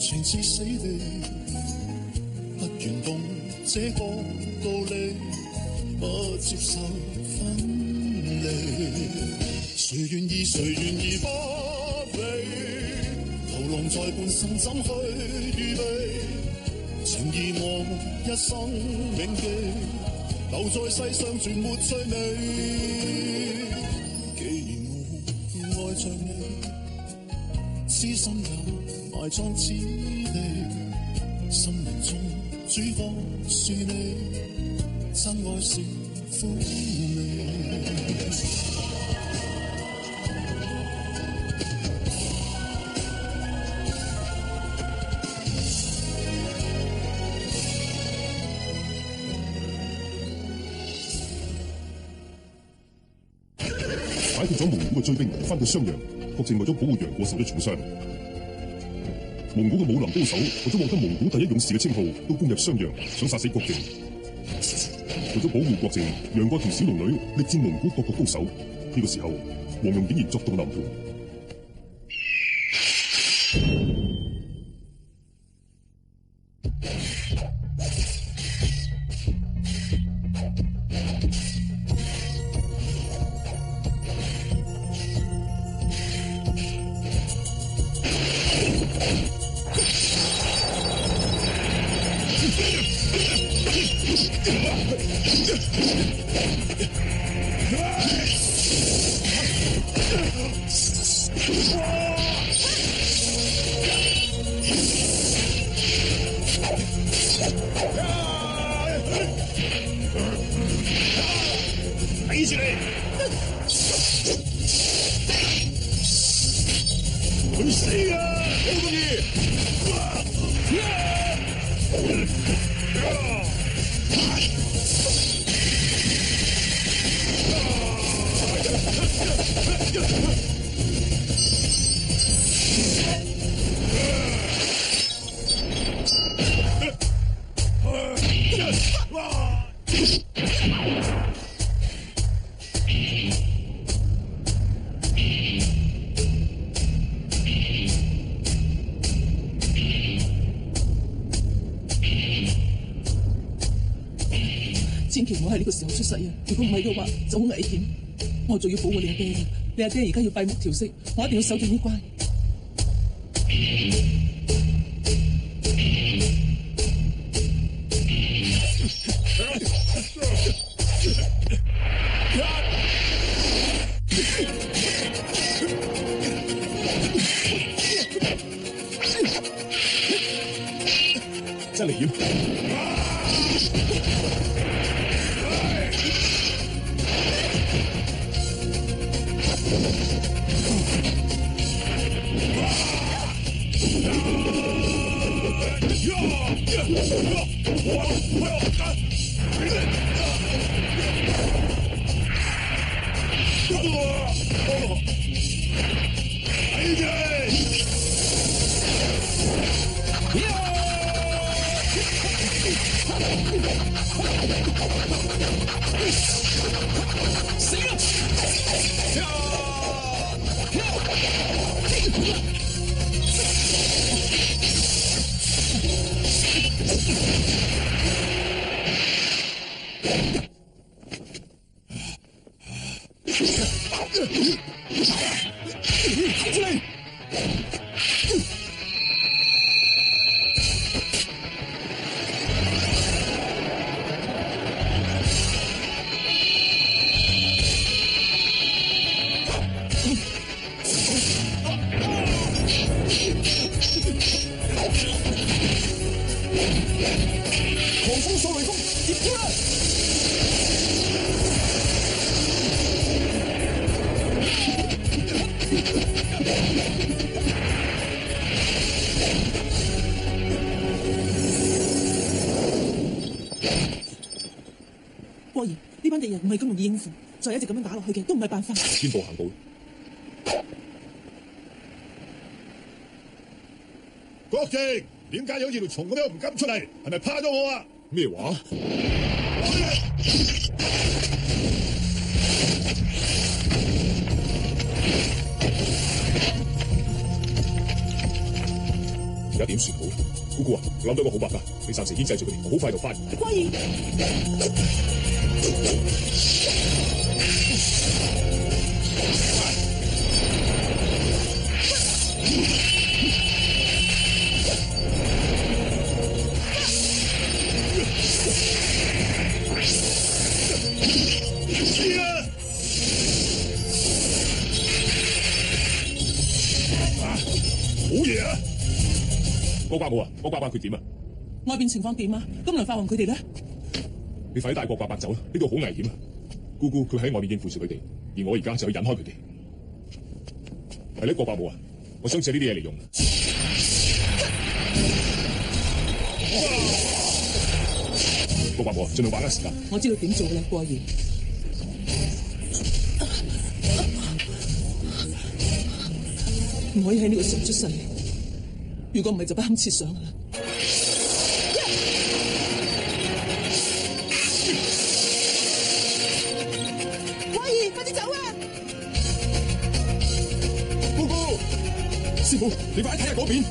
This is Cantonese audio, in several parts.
情至死地，不願懂這個道理，不接受分離。誰願意不離？囚籠在半生怎去預備？情義我一生銘記，留在世上全沒趣味。既然我愛着你，痴心也埋葬此地，生命中主角是你，真愛是苦味。解決咗蒙古嘅追兵，翻到襄陽，郭靖為咗保護楊過受咗重傷。蒙古嘅武林高手為咗獲得蒙古第一勇士嘅稱號，都攻入襄陽，想殺死郭靖。為咗保護郭靖，楊過同小龍女力戰蒙古各個高手。呢個時候，黃蓉竟然作動南盤。睇住你，去死啊！好容易。千祈唔好喺呢個時候出世啊！如果唔係嘅話，就好危險。我仲要保護你阿爹啊！你阿爹而家要閉目調息，我一定要守住呢關。真嚟要！過兒，呢班敵人唔係咁容易應付，再一直咁樣打落去嘅都唔係辦法。邊步行步？郭靖，點解好似條蟲咁樣唔敢出嚟？係咪怕咗我啊？咩話？而家點算好？姑姑啊，我諗到個好辦法，你暫時牽制住佢哋，我好快就翻。關兒，好嘢啊！郭伯母啊，郭伯伯佢點啊？外邊情況點啊？金輪法王佢哋咧？你快啲帶郭伯伯走啦！呢度好危險啊！姑姑佢喺外面應付住佢哋，而我而家就要引開佢哋。係咧，郭伯母啊，我想借呢啲嘢嚟用。郭伯母啊，盡量把握時間。我知道點做㗎啦，過兒。唔可以喺呢個時候出世，如果唔係就不堪設想㗎啦。關兒，快啲走啊！姑姑，師傅，你快啲睇下嗰邊，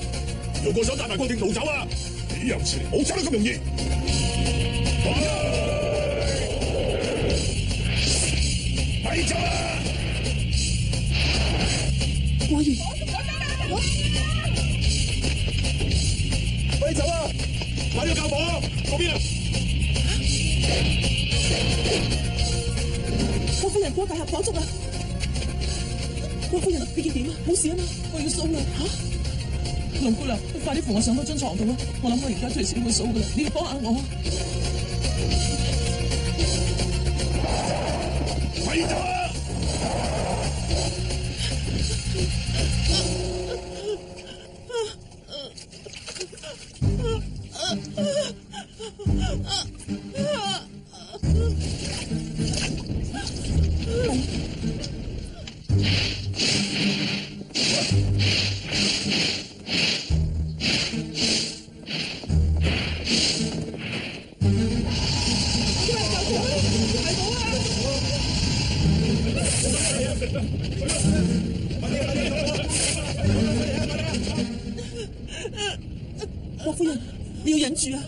用個手帶埋郭靖逃走啊！豈有此理，冇走得咁容易。快走啊！關兒。快走啊！買咗教房啊！嗰邊啊！郭夫人，郭大俠火燭啊！郭夫人，你見點啊？冇事啊嘛？我要掃啦嚇！龍姑娘，你快啲扶我上嗰張床度啦！我諗我而家隨時都會掃噶啦，你要幫下我。快走啊！郭夫人，你要忍住啊！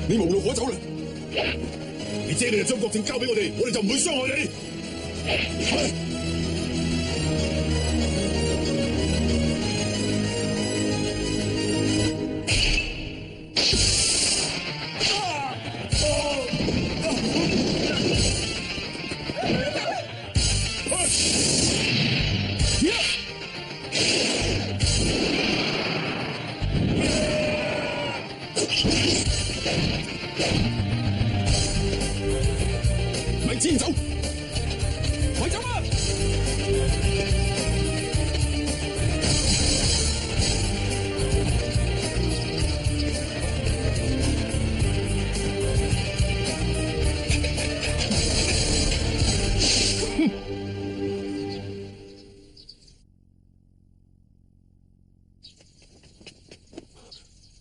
你無路可走啦！你借你就將郭靖交俾我哋就唔會傷害你。咪自然走，快走啊！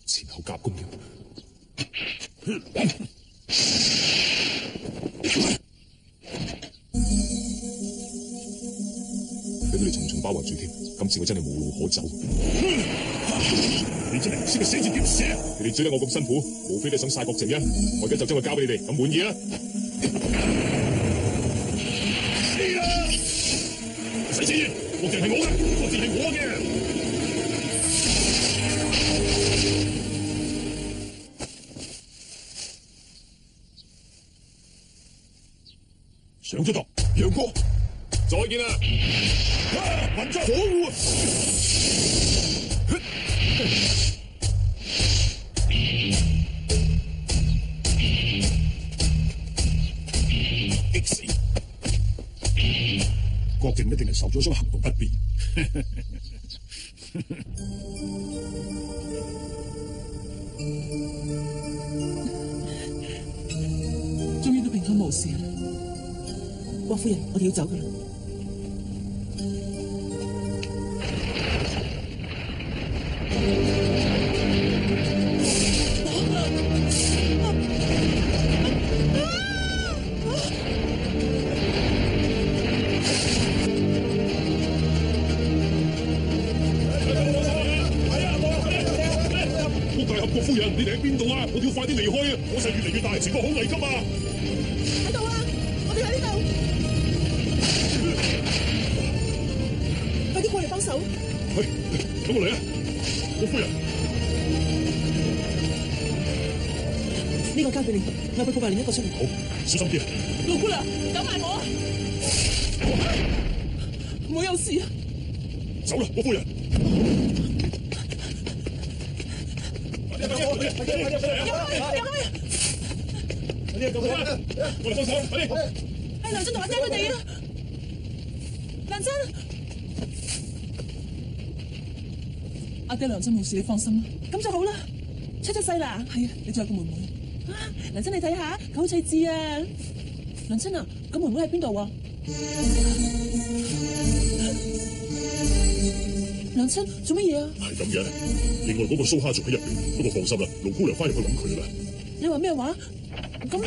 前後夾攻嘅。俾佢哋重重包圍住添，今次我真係無路可走。你真係唔識個死字點寫？你哋追得我咁辛苦，無非都想殺郭靖啊！我而家就將佢交俾你哋，咁滿意啊？死啦！唔使錢，郭靖係我嘅，郭靖係我嘅。上咗堂，楊過，再見啦！雲中可惡啊！激死！郭靖一定係受咗傷，行動不便。終於都平安無事啦。郭夫人，我哋要走噶啦。郭夫人，你哋喺邊度啊？我哋要快啲離開啊！火勢越嚟越大，情況好危急啊！喺度啊！我哋喺呢度，快啲過嚟幫手！喂，等我嚟啊！郭夫人，呢個交俾你，我會告埋另一個出嚟。好，小心啲啊！盧姑娘，走埋我啊！唔好有事啊！走啦，郭夫人。我嚟幫手，快啲！係梁真同阿姐佢哋啊！梁真，阿爹梁真冇事，你放心啦。咁就好啦。出咗世啦？係啊，你仲有個妹妹啊！梁真你睇下，佢好趣致啊！梁真啊，咁妹妹喺邊度啊？梁真做乜嘢啊？係咁嘅，另外嗰個蘇蝦仲喺入邊，不過放心啦，盧姑娘翻入去揾佢啦。你話咩話？咁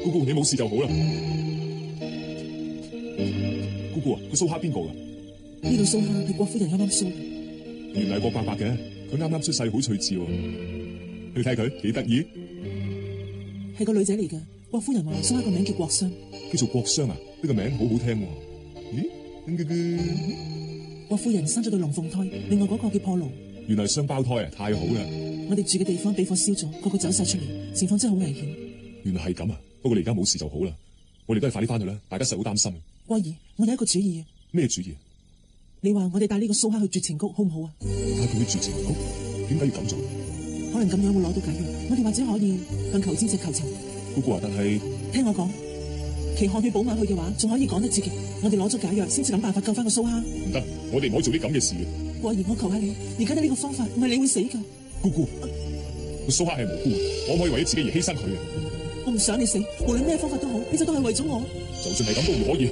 姑姑，你冇事就好啦。姑姑啊，個蘇蝦邊個噶？呢度蘇蝦係郭夫人啱啱蘇嘅。原來係郭伯伯嘅，佢啱啱出世，好趣致喎。你睇佢幾得意？係個女仔嚟嘅。郭夫人話蘇蝦個名叫郭襄，叫做郭襄啊？呢個名好好聽喎。咦？郭夫人生咗對龍鳳胎，另外嗰個叫破爐。原來係雙胞胎啊！太好啦！我哋住嘅地方俾火燒咗，個個走晒出嚟，情況真係好危險。原來係咁啊！不過你而家冇事就好啦。我哋都係快啲翻去啦，大家實好擔心。郭兒，我有一個主意啊！咩主意？你話我哋帶呢個蘇蝦去絕情谷好唔好啊？帶佢去絕情谷？點解要咁做？可能咁樣會攞到解藥，我哋或者可以向求之者求情。姑姑啊，但係聽我講，期漢去寶馬去嘅話，仲可以趕得切嘅。我哋攞咗解藥，先至諗辦法救翻個蘇蝦。唔得，我哋唔可以做啲咁嘅事嘅。郭兒，我求下你，而家得呢個方法，唔係你會死噶。姑姑，個蘇蝦係無辜嘅，我唔可以為咗自己而犧牲佢嘅。我唔想你死，無論咩方法都好，你就當係為咗我。就算係咁都唔可以。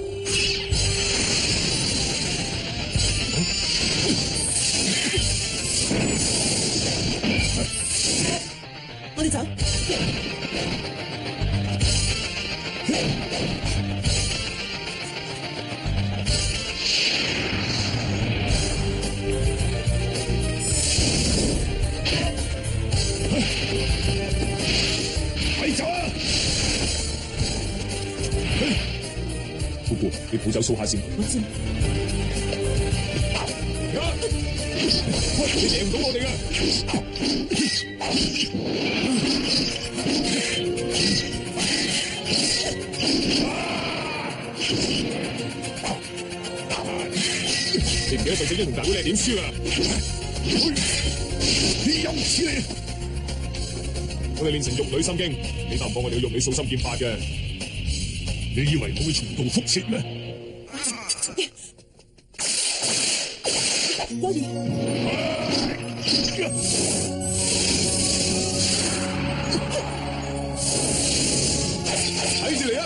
我哋走。快走啊！姑姑，你抱走蘇蝦先。我知。喂，你贏唔到我哋噶！你唔記得上次英雄大會你係點輸啊？你有此理！我哋練成玉女心經，你得唔過我哋嘅玉女素心劍法嘅。你以為我會重蹈覆轍咩？郭兒，睇住嚟啊！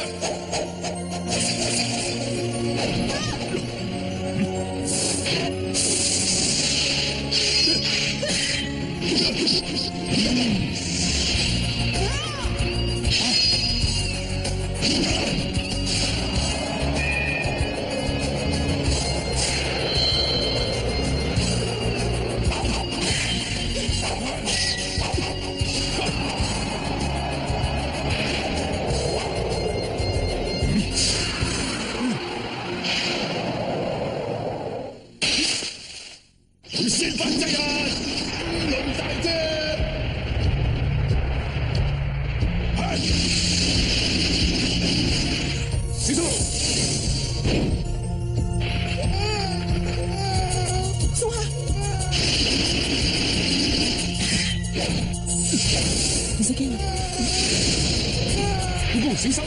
先發制人，龍大姐，小心！蘇蝦，唔使驚啊！姑姑，小心啊！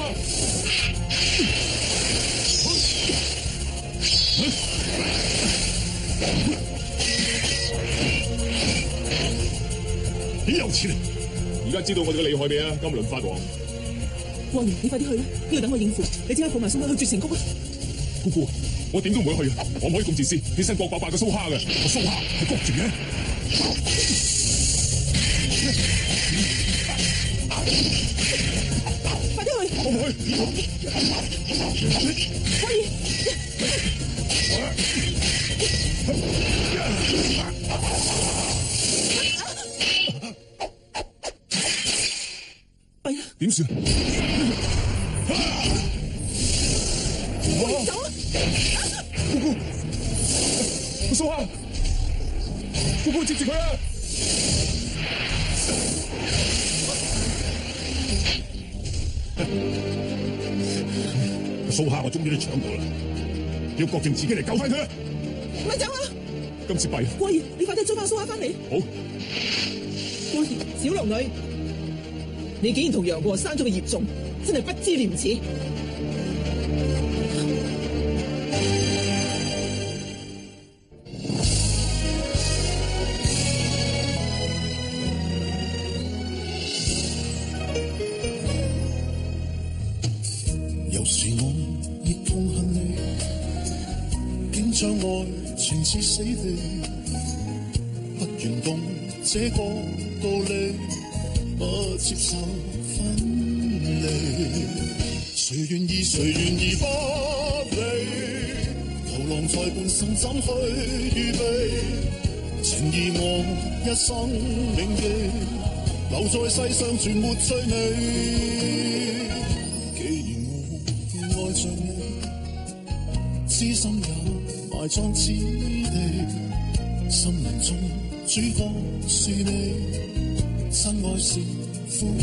家知道我哋嘅厲害未啊？金輪法王，國賢，你快啲去啦，呢度等我應付。你即刻抱埋蘇蝦去絕情谷啊！姑姑，我點都唔會去啊！我唔可以咁自私，犧牲郭伯伯嘅蘇蝦嘅。我蘇蝦係谷住嘅。快啲去！我唔去。國賢，弊啦！點算？走啊！姑姑，蘇蝦，姑姑接住佢啊！蘇蝦我終於都搶到啦，叫郭靖自己嚟救翻佢。咪走啊！今次弊啦！國賢，你快啲追翻蘇蝦翻嚟！好，國賢，小龍女，你竟然同楊過生咗個孽種，真係不知廉恥！有時我亦痛恨你，竟將愛情似死地，不願懂這個道理，不接受分離。誰願意誰願意不理，流浪在半生怎去預備？情義我一生銘記，留在世上全沒趣味。愛着你，痴心也埋葬此地，心靈中主角是你，真愛是苦味。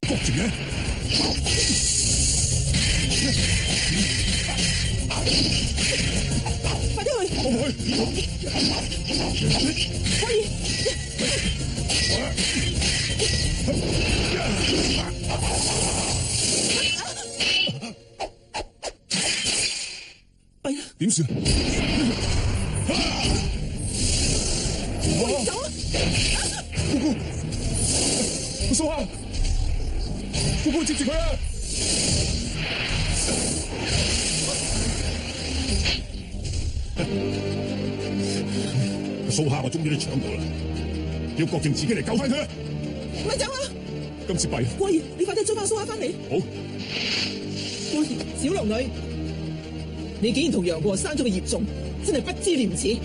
谷住嘅。快啲去！我唔去。可以。弊啦！點算？走啊！姑姑，蘇蝦，姑姑接住佢啊！蘇蝦我終於都搶到啦，叫郭靖自己嚟救翻佢。咪走啊！今次弊啦！國賢，你快啲追翻蘇蝦翻嚟！好，國賢，小龍女，你竟然同楊過生咗個孽種，真係不知廉恥！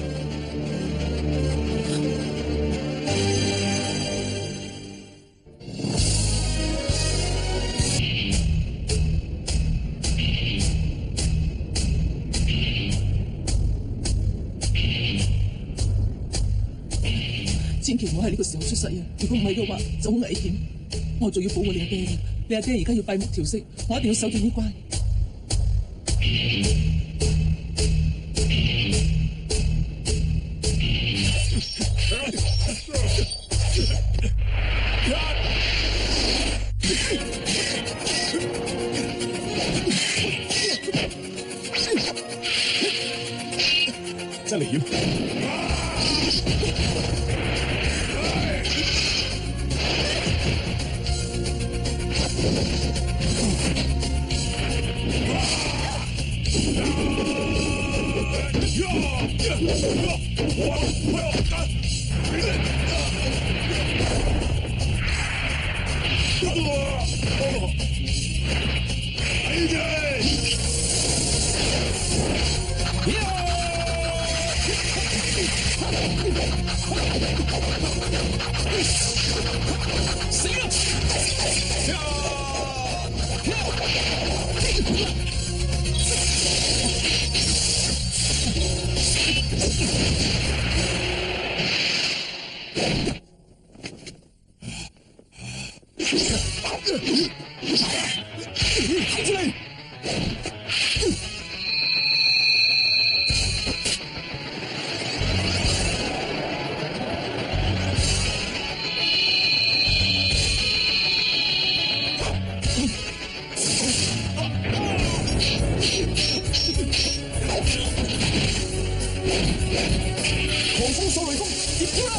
千祈唔好喺呢個時候出世啊！如果唔係嘅話，就好危險。我仲要保護你阿爹嘅，你阿爹而家要閉目調息，我一定要守住呢關。真危險！狂風掃雷風，接招啦！